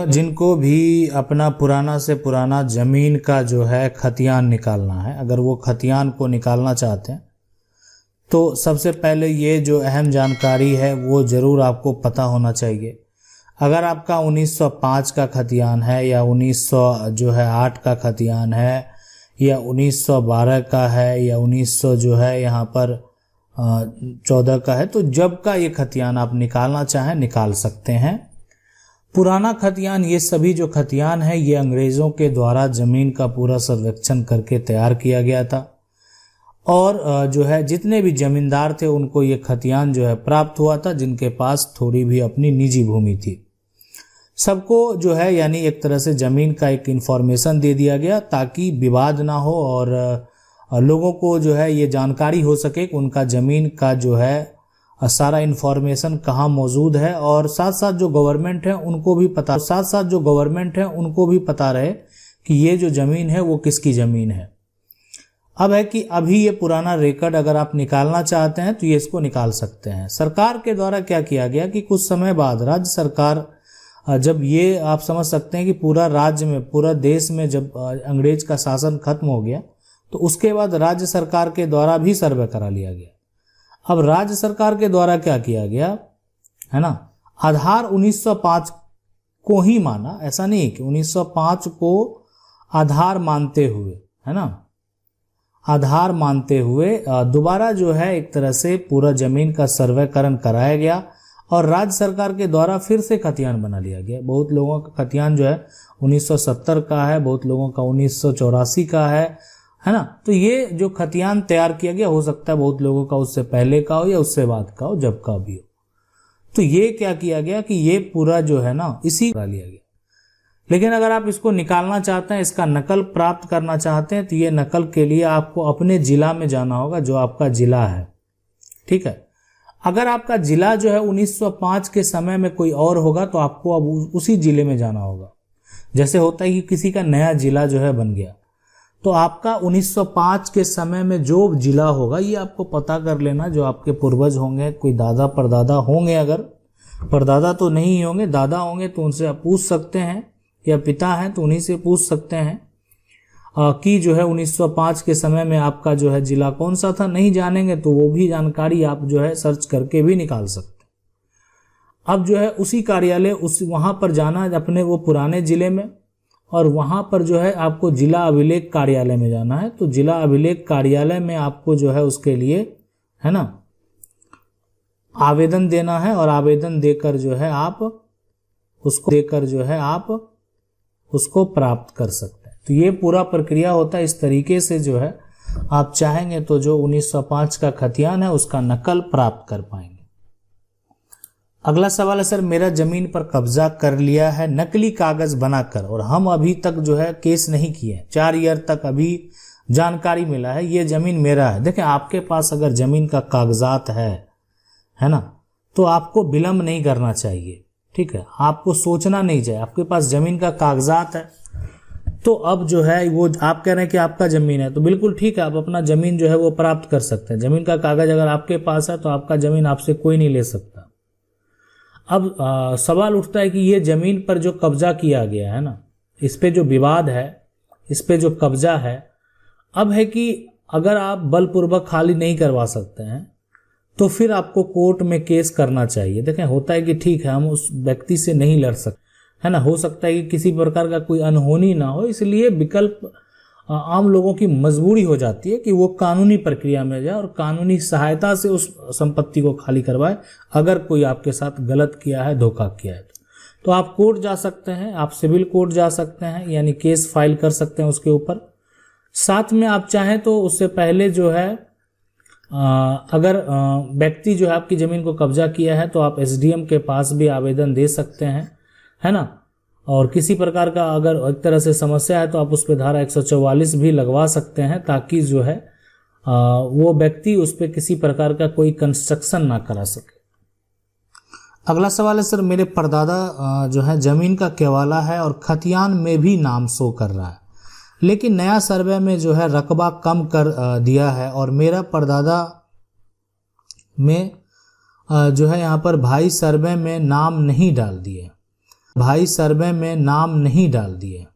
जिनको भी अपना पुराना से पुराना ज़मीन का जो है खतियान निकालना है, अगर वो खतियान को निकालना चाहते हैं तो सबसे पहले ये जो अहम जानकारी है वो ज़रूर आपको पता होना चाहिए। अगर आपका 1905 का खतियान है या 1908 का खतियान है या 1912 का है या 1900 जो है यहाँ पर 14 का है, तो जब का ये खतियान आप निकालना चाहें निकाल सकते हैं। पुराना खतियान, ये सभी जो खतियान है ये अंग्रेज़ों के द्वारा ज़मीन का पूरा सर्वेक्षण करके तैयार किया गया था और जो है जितने भी ज़मींदार थे उनको ये खतियान जो है प्राप्त हुआ था जिनके पास थोड़ी भी अपनी निजी भूमि थी। सबको जो है यानी एक तरह से ज़मीन का एक इन्फॉर्मेशन दे दिया गया ताकि विवाद ना हो और लोगों को जो है ये जानकारी हो सके कि उनका ज़मीन का जो है सारा इन्फॉर्मेशन कहाँ मौजूद है और साथ साथ जो गवर्नमेंट है उनको भी पता रहे कि ये जो ज़मीन है वो किसकी ज़मीन है। अब है कि अभी ये पुराना रिकॉर्ड अगर आप निकालना चाहते हैं तो ये इसको निकाल सकते हैं। सरकार के द्वारा क्या किया गया कि कुछ समय बाद राज्य सरकार, जब ये आप समझ सकते हैं कि पूरा राज्य में, पूरा देश में जब अंग्रेज का शासन खत्म हो गया तो उसके बाद राज्य सरकार के द्वारा भी सर्वे करा लिया गया। अब राज्य सरकार के द्वारा क्या किया गया है ना, आधार 1905 को ही माना, ऐसा नहीं कि 1905 को आधार मानते हुए, है ना, आधार मानते हुए दोबारा जो है एक तरह से पूरा ज़मीन का सर्वेकरण कराया गया और राज्य सरकार के द्वारा फिर से खतियान बना लिया गया। बहुत लोगों का खतियान जो है 1970 का है, बहुत लोगों का 1984 का है ना। तो ये जो खतियान तैयार किया गया, हो सकता है बहुत लोगों का उससे पहले का हो या उससे बाद का हो, जब का भी हो। तो ये क्या किया गया कि ये पूरा जो है ना इसी करा लिया गया। लेकिन अगर आप इसको निकालना चाहते हैं, इसका नकल प्राप्त करना चाहते हैं, तो ये नकल के लिए आपको अपने ज़िला में जाना होगा जो आपका ज़िला है, ठीक है। अगर आपका ज़िला जो है 1905 के समय में कोई और होगा तो आपको अब उसी ज़िले में जाना होगा। जैसे होता है कि किसी का नया ज़िला जो है बन गया, तो आपका 1905 के समय में जो जिला होगा ये आपको पता कर लेना। जो आपके पूर्वज होंगे, कोई दादा परदादा होंगे, अगर परदादा तो नहीं होंगे, दादा होंगे तो उनसे आप पूछ सकते हैं, या पिता हैं तो उन्हीं से पूछ सकते हैं कि जो है 1905 के समय में आपका जो है जिला कौन सा था। नहीं जानेंगे तो वो भी जानकारी आप जो है सर्च करके भी निकाल सकते हैं। अब जो है उसी कार्यालय वहाँ पर जाना अपने वो पुराने ज़िले में, और वहाँ पर जो है आपको जिला अभिलेख कार्यालय में जाना है। तो जिला अभिलेख कार्यालय में आपको जो है उसके लिए, है ना, आवेदन देना है और आवेदन देकर जो है आप उसको प्राप्त कर सकते हैं। तो ये पूरा प्रक्रिया होता है। इस तरीके से जो है आप चाहेंगे तो जो 1905 का खतियान है उसका नकल प्राप्त कर पाएंगे। अगला सवाल है, सर मेरा ज़मीन पर कब्जा कर लिया है नकली कागज बनाकर और हम अभी तक जो है केस नहीं किए, 4 ईयर तक अभी जानकारी मिला है ये ज़मीन मेरा है। देखें, आपके पास अगर ज़मीन का कागजात है ना, तो आपको विलम्ब नहीं करना चाहिए, ठीक है। आपको सोचना नहीं चाहिए, आपके पास ज़मीन का कागजात है तो अब जो है वो आप कह रहे हैं कि आपका ज़मीन है, तो बिल्कुल ठीक है, आप अपना ज़मीन जो है वो प्राप्त कर सकते हैं। ज़मीन का कागज़ अगर आपके पास है तो आपका ज़मीन आपसे कोई नहीं ले सकता। अब सवाल उठता है कि ये ज़मीन पर जो कब्जा किया गया है ना, इस पे जो विवाद है, इस पे जो कब्जा है, अब है कि अगर आप बलपूर्वक खाली नहीं करवा सकते हैं तो फिर आपको कोर्ट में केस करना चाहिए। देखें, होता है कि ठीक है हम उस व्यक्ति से नहीं लड़ सकते, है ना, हो सकता है कि किसी प्रकार का कोई अनहोनी ना हो, इसलिए विकल्प आम लोगों की मजबूरी हो जाती है कि वो कानूनी प्रक्रिया में जाए और कानूनी सहायता से उस संपत्ति को खाली करवाए। अगर कोई आपके साथ गलत किया है, धोखा किया है तो आप कोर्ट जा सकते हैं, आप सिविल कोर्ट जा सकते हैं, यानी केस फाइल कर सकते हैं उसके ऊपर। साथ में आप चाहें तो उससे पहले जो है अगर व्यक्ति जो है आपकी ज़मीन को कब्जा किया है तो आप एसडीएम के पास भी आवेदन दे सकते हैं, है ना। और किसी प्रकार का अगर एक तरह से समस्या है तो आप उस पर धारा 144 भी लगवा सकते हैं ताकि जो है वो व्यक्ति उस पर किसी प्रकार का कोई कंस्ट्रक्शन ना करा सके। अगला सवाल है, सर मेरे परदादा जो है ज़मीन का केवाला है और खतियान में भी नाम शो कर रहा है, लेकिन नया सर्वे में जो है रकबा कम कर दिया है और मेरा परदादा में जो है यहाँ पर भाई सर्वे में नाम नहीं डाल दिए। भाई सर्वे में नाम नहीं डाल दिए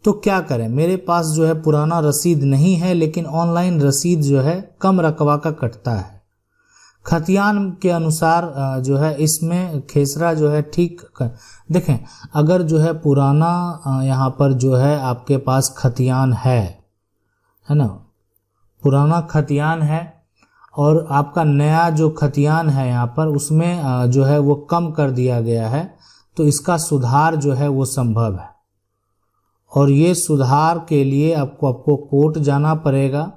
तो क्या करें, मेरे पास जो है पुराना रसीद नहीं है लेकिन ऑनलाइन रसीद जो है कम रकबा का कटता है। खतियान के अनुसार जो है इसमें खेसरा जो है ठीक देखें, अगर जो है पुराना यहाँ पर जो है आपके पास खतियान है ना, पुराना खतियान है और आपका नया जो खतियान है यहाँ पर उसमें जो है वो कम कर दिया गया है, तो इसका सुधार जो है वो संभव है। और ये सुधार के लिए आपको कोर्ट जाना पड़ेगा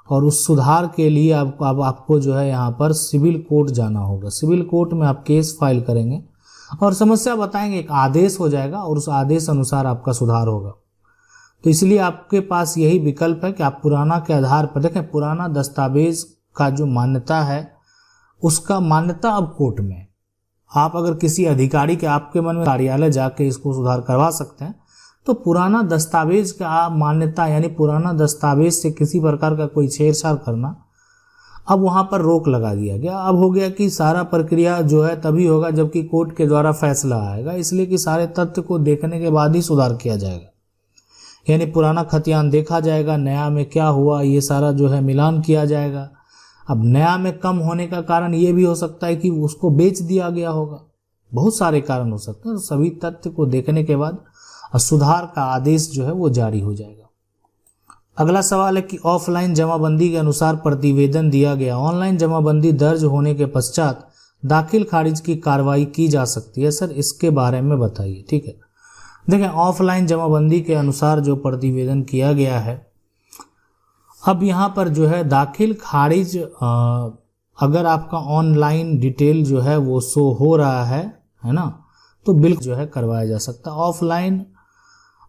और उस सुधार के लिए आपको जो है यहाँ पर सिविल कोर्ट जाना होगा। सिविल कोर्ट में आप केस फाइल करेंगे और समस्या बताएंगे, एक आदेश हो जाएगा और उस आदेश अनुसार आपका सुधार होगा। तो इसलिए आपके पास यही विकल्प है कि आप पुराना के आधार पर देखें, पुराना दस्तावेज का जो मान्यता है उसका मान्यता अब कोर्ट में, आप अगर किसी अधिकारी के आपके मन में कार्यालय जाके इसको सुधार करवा सकते हैं, तो पुराना दस्तावेज का मान्यता यानी पुराना दस्तावेज से किसी प्रकार का कोई छेड़छाड़ करना अब वहां पर रोक लगा दिया गया। अब हो गया कि सारा प्रक्रिया जो है तभी होगा जबकि कोर्ट के द्वारा फैसला आएगा, इसलिए कि सारे तथ्य को देखने के बाद ही सुधार किया जाएगा। यानी पुराना खतियान देखा जाएगा, नया में क्या हुआ ये सारा जो है मिलान किया जाएगा। अब नया में कम होने का कारण ये भी हो सकता है कि उसको बेच दिया गया होगा, बहुत सारे कारण हो सकते हैं। सभी तथ्य को देखने के बाद सुधार का आदेश जो है वो जारी हो जाएगा। अगला सवाल है कि ऑफलाइन जमाबंदी के अनुसार प्रतिवेदन दिया गया, ऑनलाइन जमाबंदी दर्ज होने के पश्चात दाखिल खारिज की कार्रवाई की जा सकती है। सर इसके बारे में बताइए। ठीक है, देखें ऑफलाइन जमाबंदी के अनुसार जो प्रतिवेदन किया गया है, अब यहाँ पर जो है दाखिल खारिज अगर आपका ऑनलाइन डिटेल जो है वो शो हो रहा है ना, तो बिल्कुल जो है करवाया जा सकता है। ऑफलाइन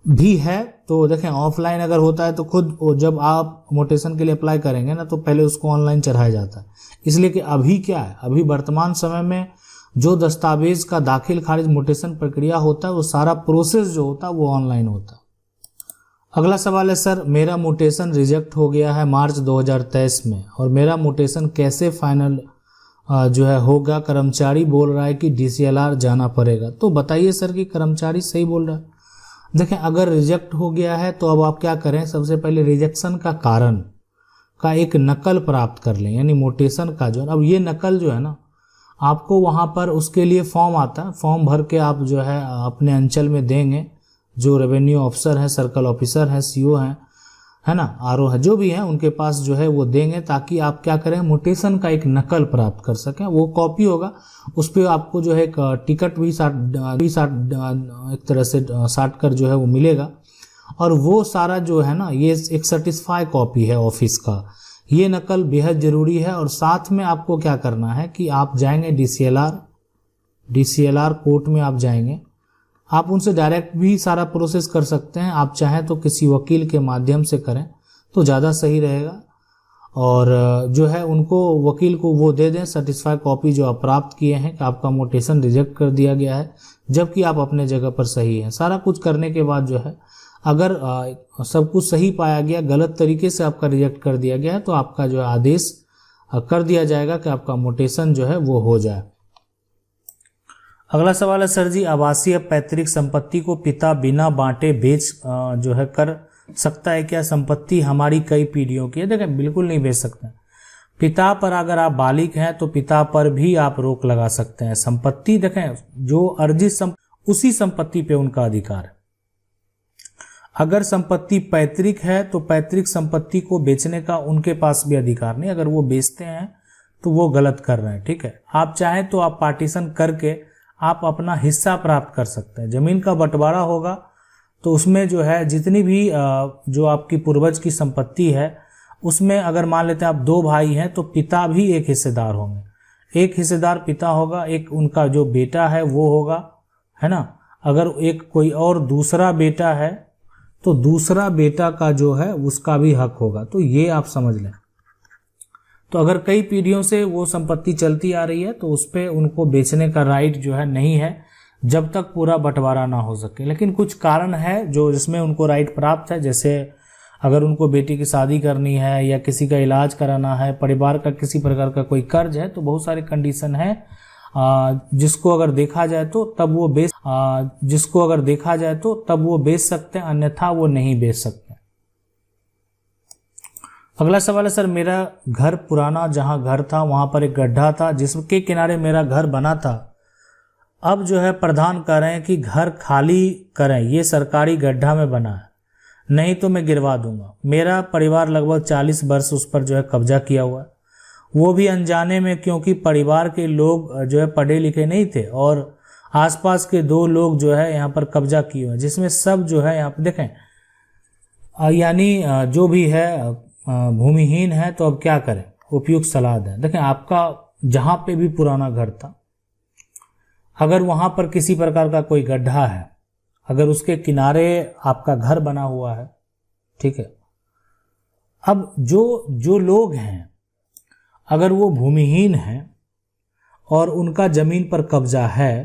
भी है तो देखें, ऑफलाइन अगर होता है तो खुद जब आप मोटेशन के लिए अप्लाई करेंगे ना तो पहले उसको ऑनलाइन चढ़ाया जाता है। इसलिए कि अभी क्या है, अभी वर्तमान समय में जो दस्तावेज का दाखिल खारिज मोटेशन प्रक्रिया होता है वो सारा प्रोसेस जो होता है वो ऑनलाइन होता है। अगला सवाल है सर, मेरा मोटेशन रिजेक्ट हो गया है मार्च 2023 में और मेरा मोटेशन कैसे फाइनल जो है होगा? कर्मचारी बोल रहा है कि DCLR जाना पड़ेगा। तो बताइए सर कि कर्मचारी सही बोल रहा है। देखें अगर रिजेक्ट हो गया है तो अब आप क्या करें, सबसे पहले रिजेक्शन का कारण का एक नकल प्राप्त कर लें, यानी मोटेशन का जो, अब ये नकल जो है ना आपको वहाँ पर उसके लिए फॉर्म आता है, फॉर्म भर के आप जो है अपने अंचल में देंगे। जो रेवेन्यू ऑफिसर हैं, सर्कल ऑफिसर हैं, CO हैं, है ना, RO है, जो भी है उनके पास जो है वो देंगे ताकि आप क्या करें, मोटेशन का एक नकल प्राप्त कर सकें। वो कॉपी होगा, उस पर आपको जो है एक टिकट भी एक तरह से साट कर जो है वो मिलेगा। और वो सारा जो है ना ये एक सर्टिफाई कॉपी है ऑफिस का, ये नकल बेहद ज़रूरी है। और साथ में आपको क्या करना है कि आप जाएंगे DCLR कोर्ट में, आप जाएंगे, आप उनसे डायरेक्ट भी सारा प्रोसेस कर सकते हैं। आप चाहें तो किसी वकील के माध्यम से करें तो ज़्यादा सही रहेगा। और जो है उनको वकील को वो दे दें सर्टिफाई कॉपी जो आप प्राप्त किए हैं कि आपका मोटेशन रिजेक्ट कर दिया गया है, जबकि आप अपने जगह पर सही हैं। सारा कुछ करने के बाद जो है अगर सब कुछ सही पाया गया, गलत तरीके से आपका रिजेक्ट कर दिया गया है, तो आपका जो है आदेश कर दिया जाएगा कि आपका मोटेशन जो है वो हो जाए। अगला सवाल है सर जी, आवासीय पैतृक संपत्ति को पिता बिना बांटे बेच जो है कर सकता है क्या? संपत्ति हमारी कई पीढ़ियों की है। देखें बिल्कुल नहीं बेच सकते। पिता पर अगर आप बालिग हैं तो पिता पर भी आप रोक लगा सकते हैं। संपत्ति देखें जो अर्जित उसी संपत्ति पे उनका अधिकार है। अगर संपत्ति पैतृक है तो पैतृक संपत्ति को बेचने का उनके पास भी अधिकार नहीं। अगर वो बेचते हैं तो वो गलत कर रहे हैं। ठीक है, आप चाहें तो आप पार्टीशन करके आप अपना हिस्सा प्राप्त कर सकते हैं। जमीन का बंटवारा होगा तो उसमें जो है जितनी भी जो आपकी पूर्वज की संपत्ति है उसमें अगर मान लेते हैं आप 2 भाई हैं तो पिता भी एक हिस्सेदार होंगे। एक हिस्सेदार पिता होगा, एक उनका जो बेटा है वो होगा, है ना। अगर एक कोई और दूसरा बेटा है तो दूसरा बेटा का जो है उसका भी हक होगा। तो ये आप समझ लें। तो अगर कई पीढ़ियों से वो संपत्ति चलती आ रही है तो उस पर उनको बेचने का राइट जो है नहीं है जब तक पूरा बंटवारा ना हो सके। लेकिन कुछ कारण है जो जिसमें उनको राइट प्राप्त है, जैसे अगर उनको बेटी की शादी करनी है या किसी का इलाज कराना है, परिवार का किसी प्रकार का कोई कर्ज है, तो बहुत सारे कंडीशन है जिसको अगर देखा जाए तो तब वो बेच सकते हैं, अन्यथा वो नहीं बेच सकते। अगला सवाल है, सर मेरा घर पुराना जहां घर था वहां पर एक गड्ढा था जिसके किनारे मेरा घर बना था। अब जो है प्रधान कह रहे हैं कि घर खाली करें, ये सरकारी गड्ढा में बना है, नहीं तो मैं गिरवा दूंगा। मेरा परिवार लगभग 40 वर्ष उस पर जो है कब्जा किया हुआ है, वो भी अनजाने में, क्योंकि परिवार के लोग जो है पढ़े लिखे नहीं थे और आसपास के 2 लोग जो है यहाँ पर कब्जा किए हुए हैं, जिसमें सब जो है यहाँ पर देखें यानी जो भी है भूमिहीन है। तो अब क्या करें, उपयुक्त सलाह दें। देखें आपका जहां पे भी पुराना घर था, अगर वहां पर किसी प्रकार का कोई गड्ढा है, अगर उसके किनारे आपका घर बना हुआ है, ठीक है, अब जो लोग हैं अगर वो भूमिहीन हैं और उनका जमीन पर कब्जा है,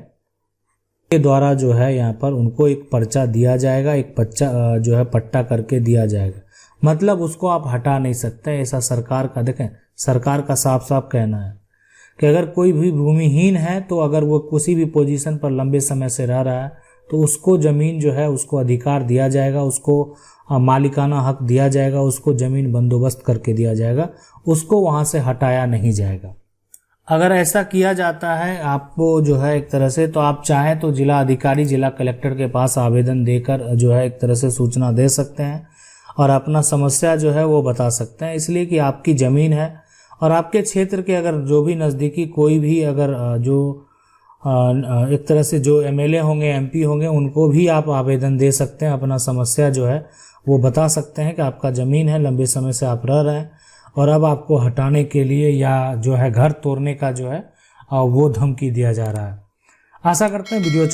के द्वारा जो है यहाँ पर उनको एक पर्चा दिया जाएगा, एक जो है पट्टा करके दिया जाएगा, मतलब उसको आप हटा नहीं सकते। ऐसा सरकार का, देखें सरकार का साफ साफ कहना है कि अगर कोई भी भूमिहीन है तो अगर वो किसी भी पोजीशन पर लंबे समय से रह रहा है तो उसको ज़मीन जो है उसको अधिकार दिया जाएगा, उसको मालिकाना हक दिया जाएगा, उसको ज़मीन बंदोबस्त करके दिया जाएगा, उसको वहाँ से हटाया नहीं जाएगा। अगर ऐसा किया जाता है आपको जो है एक तरह से, तो आप चाहें तो जिला अधिकारी, जिला कलेक्टर के पास आवेदन देकर जो है एक तरह से सूचना दे सकते हैं और अपना समस्या जो है वो बता सकते हैं, इसलिए कि आपकी ज़मीन है और आपके क्षेत्र के अगर जो भी नज़दीकी कोई भी अगर जो एक तरह से जो एमएलए होंगे, एमपी होंगे, उनको भी आप आवेदन दे सकते हैं, अपना समस्या जो है वो बता सकते हैं कि आपका ज़मीन है, लंबे समय से आप रह रहे हैं और अब आपको हटाने के लिए या जो है घर तोड़ने का जो है वो धमकी दिया जा रहा है। आशा करते हैं वीडियो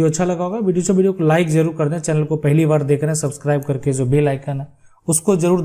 अच्छा लगा होगा। वीडियो को लाइक जरूर कर दें, चैनल को पहली बार देख रहे हैं सब्सक्राइब करके जो बेल आइकन है उसको जरूर